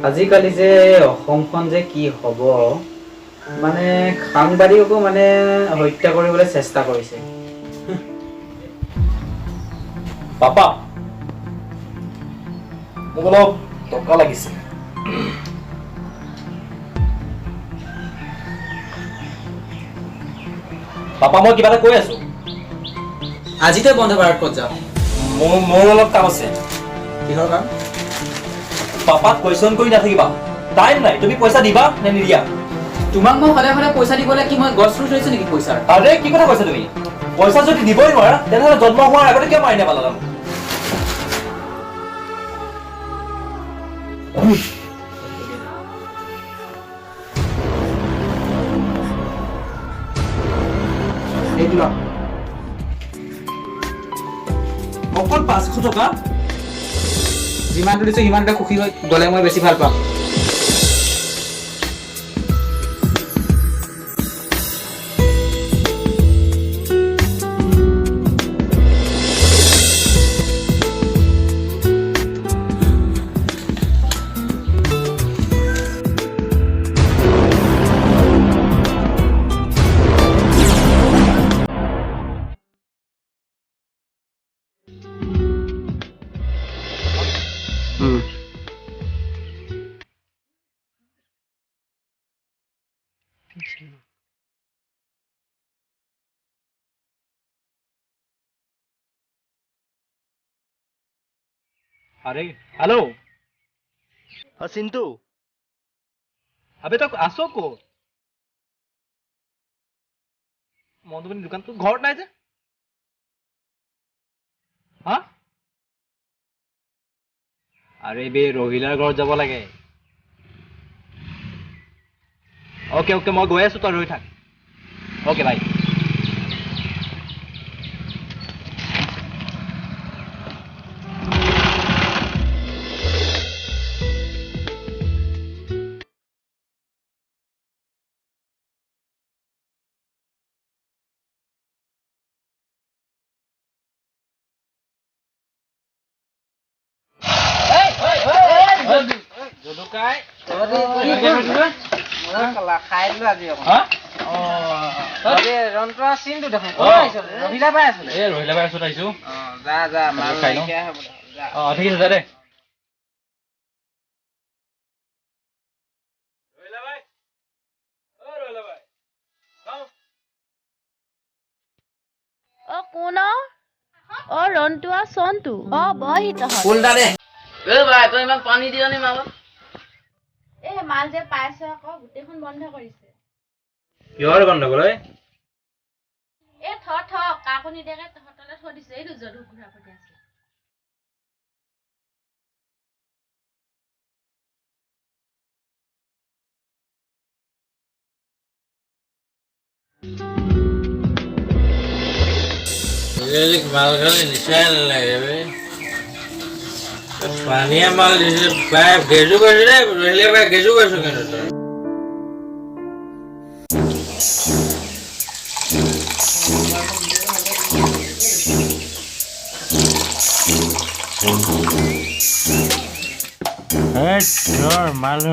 আজিকালি যে অসমখন যে কি হ'ব মানে সাংবাদিককো মানে হত্যা কৰিবলৈ চেষ্টা কৰিছে। পাপা মোক অলপ টকা লাগিছে। পাপা মই কিবা এটা কৈ আছো। আজিতে বন্ধ বাৰত ক'ত যাওঁ? মোৰ অলপ কাম আছে। কিহৰ কাম? পাপাক কুৱেশ্যন কৰি নাথাকিবা। টাইম নাই, তুমি পইচা দিবা নে নিদিয়া? তোমাক মই সদায় সদায় পইচা দিবলৈ কি মই গছ ৰুই থৈছো নেকি পইচাৰ? আৰে কি কথা কৈছা তুমি? পইচা যদি দিবই নোৱাৰা তেনেহ'লে জন্ম হোৱাৰ আগতে কিয় মাৰি নেপালা? অকল 500 টকা? যিমানটো দিছো সিমানতে সুখী হৈ গ'লে মই বেছি ভাল পাম। अरे हेलो हाँ सिंटू अबे तक आसो को মধুবনী দোকানটো ঘৰত নাই যে হা আৰে বে ৰহিলাৰ ঘৰত যাব লাগে ওকে ওকে মই গৈ আছো তই ৰৈ থাক ওকে বাই Jodokai, খাই দিলো আজি অকণ হা ৰন্ত্ৰ চিনটো দেখোন ৰহিলা পাই আছো এ ৰহিলা বাই আছো তাইছো যা যা মাল খাই লওঁ নাইকিয়া হ'ব যা ঠিক আছে যা দে ৰহিলা বাই ও ৰহিলা বাই অ কোন অ ৰন্টুৱা সন্তু অ বহিত হয় ফুলটা দে এ ভাই তই ইমান পানী দিয় নি মালত এ মাল যে পাইছে আকৌ গোটেইখন বন্ধ কৰিছে কিহৰ গণ্ডগোল ঐ এ থ কাকো নিদিয়াকে তহঁতলে থৈ দিছে এইটো যদু ঘূৰা পতি আছে মাল খালে নিচাই নালাগে বে পানীয়া মাল দিছে প্ৰায় গেজু কৰিছো দেই ৰহিলে প্ৰায় গেজু কৰিছো কিন্তু তই মাল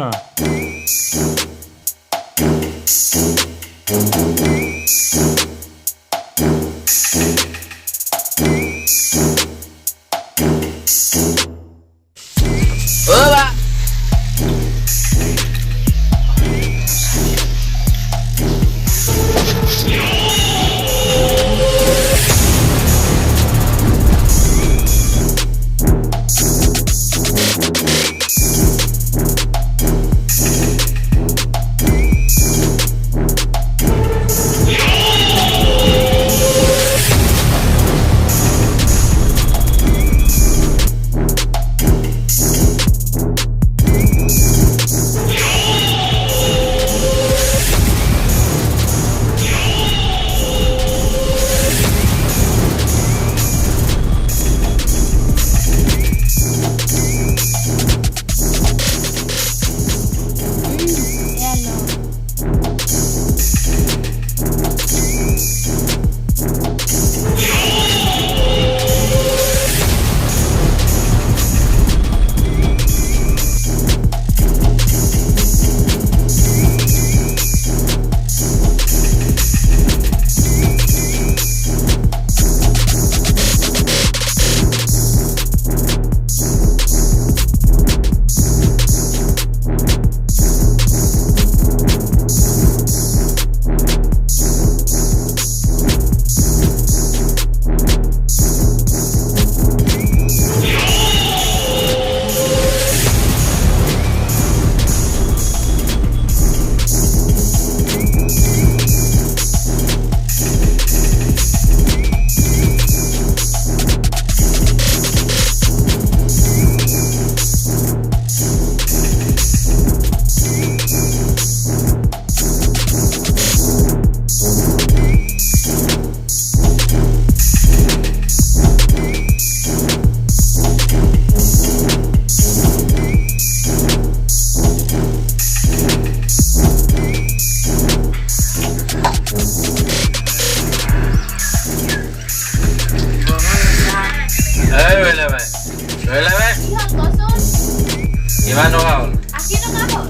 কিমান টকা হ'ল 80 টকা হ'ল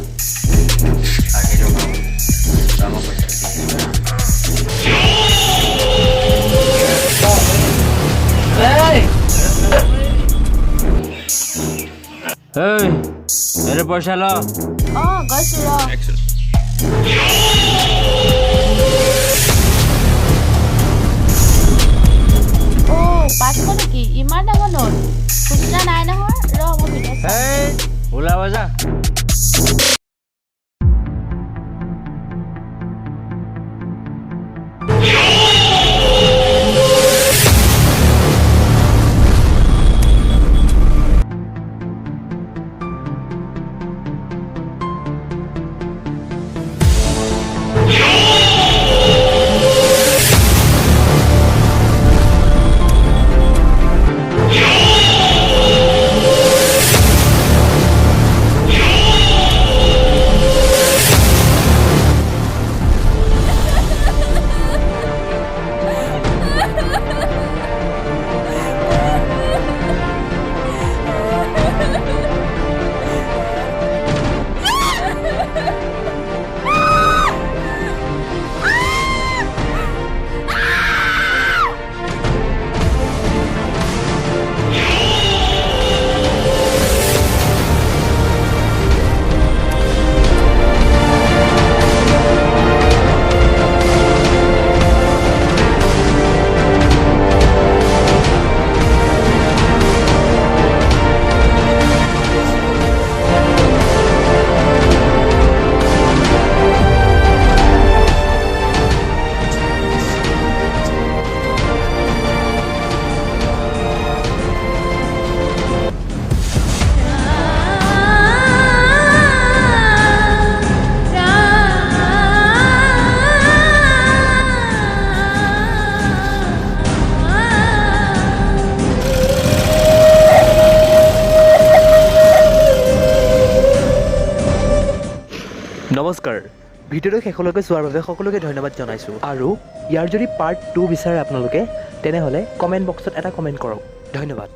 80 টকা দামৰ পইচা मेरे पैसा लो গৈছো ৰ পাঁচশ নেকি ইমান ডাঙৰ নোট খুচৰা নাই নহয় ৰ মই ভিতৰত চাম। ओला बजा নমস্কাৰ ভিডিঅ'টো শেষলৈকে চোৱাৰ বাবে সকলোকে ধন্যবাদ জনাইছোঁ আৰু ইয়াৰ যদি পাৰ্ট 2 বিচাৰে আপোনালোকে তেনেহ'লে কমেণ্ট বক্সত এটা কমেণ্ট কৰক ধন্যবাদ